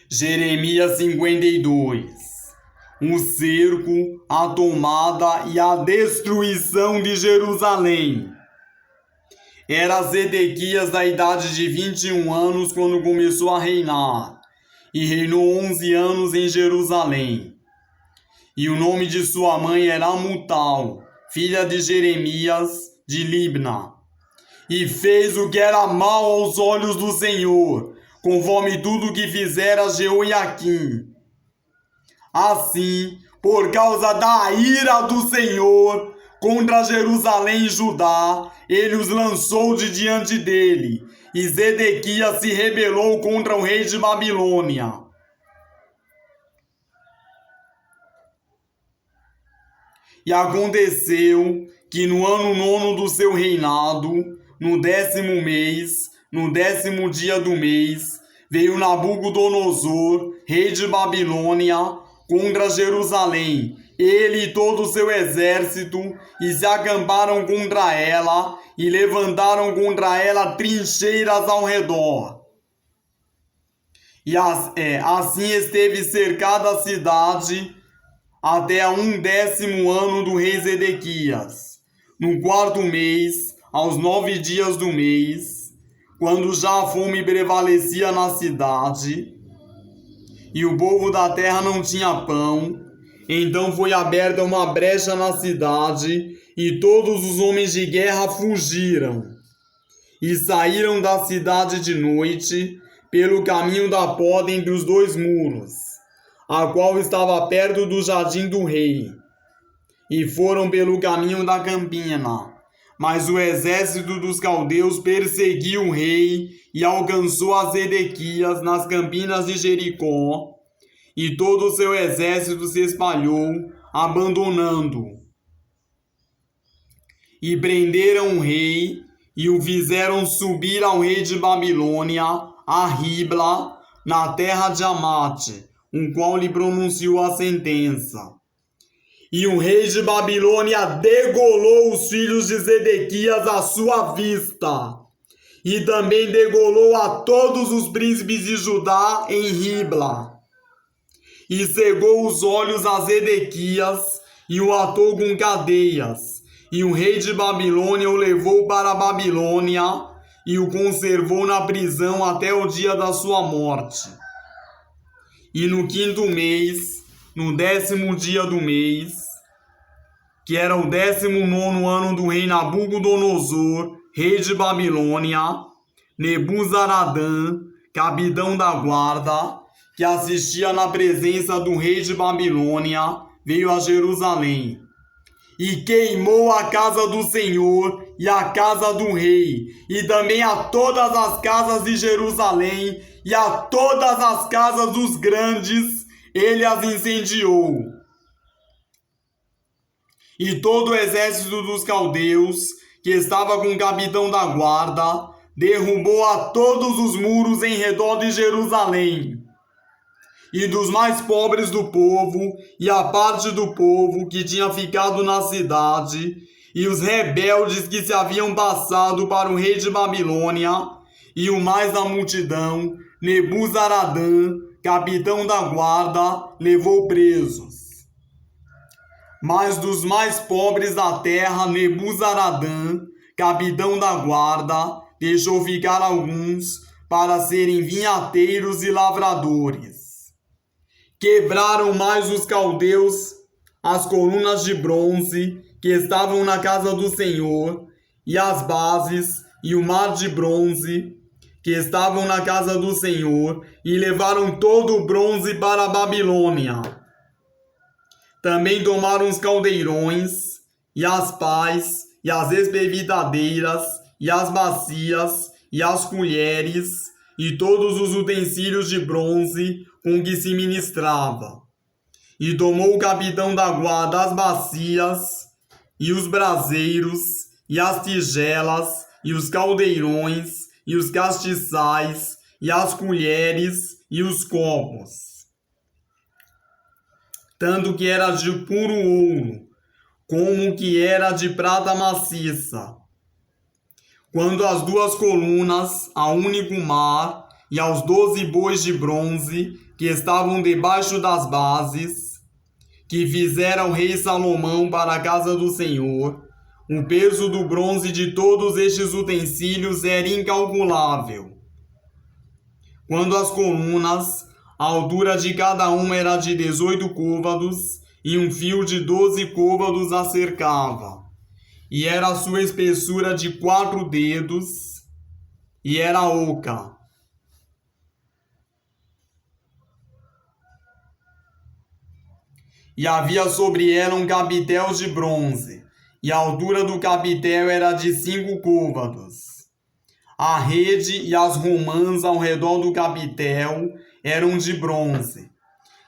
Jeremias 52. O cerco, a tomada e a destruição de Jerusalém. Era Zedequias da idade de 21 anos quando começou a reinar, e reinou 11 anos em Jerusalém. E o nome de sua mãe era Amutal, filha de Jeremias, de Libna. E fez o que era mal aos olhos do Senhor, conforme tudo que fizera Jeoiaquim. Assim, por causa da ira do Senhor contra Jerusalém e Judá, ele os lançou de diante dele, e Zedequias se rebelou contra o rei de Babilônia. E aconteceu que no ano 9 do seu reinado, no 10º mês, no 10º dia do mês, veio Nabucodonosor, rei de Babilônia, contra Jerusalém, ele e todo o seu exército, e se acamparam contra ela, e levantaram contra ela trincheiras ao redor. E assim esteve cercada a cidade até a 10º ano do rei Zedequias, no 4º mês, aos 9 dias do mês, quando já a fome prevalecia na cidade, e o povo da terra não tinha pão, então foi aberta uma brecha na cidade, e todos os homens de guerra fugiram, e saíram da cidade de noite, pelo caminho da porta entre os 2 muros, a qual estava perto do jardim do rei, e foram pelo caminho da campina. Mas o exército dos caldeus perseguiu o rei e alcançou a Zedequias nas campinas de Jericó, e todo o seu exército se espalhou, abandonando-o. E prenderam o rei e o fizeram subir ao rei de Babilônia, a Ribla, na terra de Amate, o qual lhe pronunciou a sentença. E o rei de Babilônia degolou os filhos de Zedequias à sua vista, e também degolou a todos os príncipes de Judá em Ribla. E cegou os olhos a Zedequias, e o atou com cadeias, e o rei de Babilônia o levou para a Babilônia, e o conservou na prisão até o dia da sua morte. E no 5º mês, no 10º dia do mês, que era o 19º ano do rei Nabucodonosor, rei de Babilônia, Nebuzaradã, capitão da guarda, que assistia na presença do rei de Babilônia, veio a Jerusalém, e queimou a casa do Senhor e a casa do rei, e também a todas as casas de Jerusalém, e a todas as casas dos grandes, ele as incendiou. E todo o exército dos caldeus, que estava com o capitão da guarda, derrubou a todos os muros em redor de Jerusalém. E dos mais pobres do povo, e a parte do povo que tinha ficado na cidade, e os rebeldes que se haviam passado para o rei de Babilônia, e o mais da multidão, Nebuzaradã, capitão da guarda, levou presos. Mas dos mais pobres da terra, Nebuzaradã, capitão da guarda, deixou ficar alguns para serem vinhateiros e lavradores. Quebraram mais os caldeus as colunas de bronze que estavam na casa do Senhor, e as bases e o mar de bronze que estavam na casa do Senhor, e levaram todo o bronze para a Babilônia. Também tomaram os caldeirões, e as pás, e as esbevitadeiras, e as bacias, e as colheres, e todos os utensílios de bronze com que se ministrava. E tomou o capitão da guarda as bacias, e os braseiros, e as tigelas, e os caldeirões, e os castiçais, e as colheres, e os copos. Tanto que era de puro ouro, como que era de prata maciça. Quando as 2 colunas, a único mar, e aos 12 bois de bronze, que estavam debaixo das bases, que fizera o rei Salomão para a casa do Senhor, o peso do bronze de todos estes utensílios era incalculável. Quando as colunas, a altura de cada uma era de 18 côvados, e um fio de 12 côvados a cercava, e era a sua espessura de 4 dedos, e era oca. E havia sobre ela um capitel de bronze, e a altura do capitel era de 5 côvados. A rede e as romãs ao redor do capitel eram de bronze,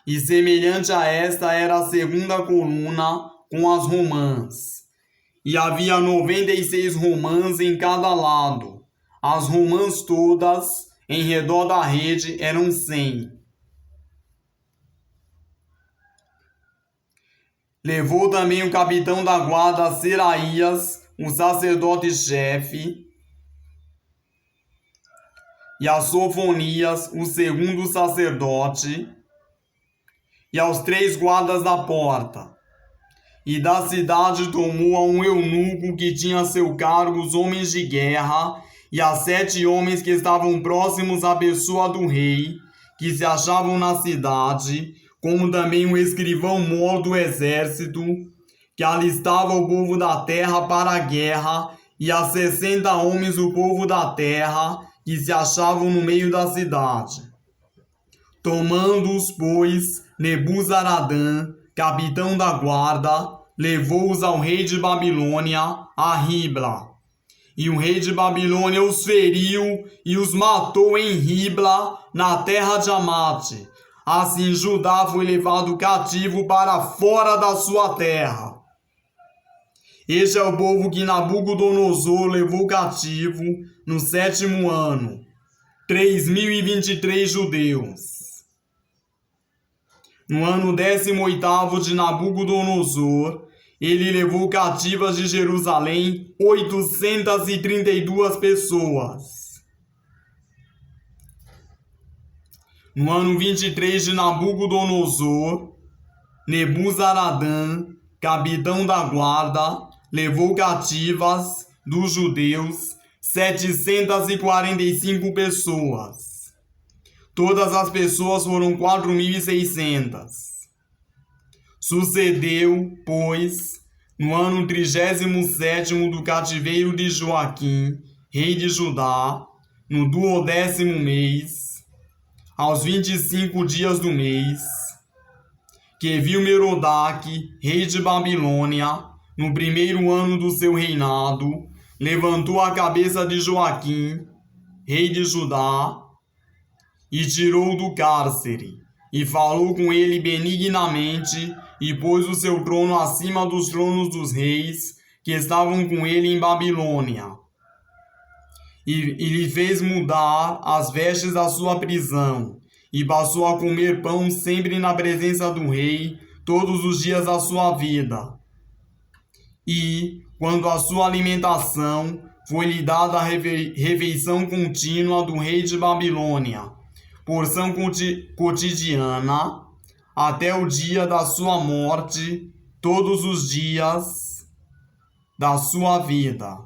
e semelhante a esta era a segunda coluna com as romãs. E havia 96 romãs em cada lado. As romãs todas em redor da rede eram 100. Levou também o capitão da guarda Seraías, o sacerdote-chefe, e a Sofonias, o segundo sacerdote, e aos 3 guardas da porta. E da cidade tomou a um eunuco que tinha a seu cargo os homens de guerra, e a 7 homens que estavam próximos à pessoa do rei, que se achavam na cidade, como também um escrivão-mor do exército, que alistava o povo da terra para a guerra, e a 60 homens do povo da terra, que se achavam no meio da cidade. Tomando-os, pois, Nebuzaradã, capitão da guarda, levou-os ao rei de Babilônia, a Ribla. E o rei de Babilônia os feriu e os matou em Ribla, na terra de Amate. Assim Judá foi levado cativo para fora da sua terra. Este é o povo que Nabucodonosor levou cativo no 7º ano, 3.023 judeus. No ano 18º de Nabucodonosor, ele levou cativas de Jerusalém 832 pessoas. No ano 23 de Nabucodonosor, Nebuzaradã, capitão da guarda, levou cativas dos judeus 745 pessoas. Todas as pessoas foram 4.600. Sucedeu, pois, no ano 37º do cativeiro de Joaquim, rei de Judá, no 12º mês, aos 25 dias do mês, que viu Merodach, rei de Babilônia, no 1º ano do seu reinado, levantou a cabeça de Joaquim, rei de Judá, e tirou-o do cárcere, e falou com ele benignamente, e pôs o seu trono acima dos tronos dos reis que estavam com ele em Babilônia. E lhe fez mudar as vestes da sua prisão, e passou a comer pão sempre na presença do rei, todos os dias da sua vida. E, quando a sua alimentação, foi-lhe dada a refeição contínua do rei de Babilônia, porção cotidiana, até o dia da sua morte, todos os dias da sua vida.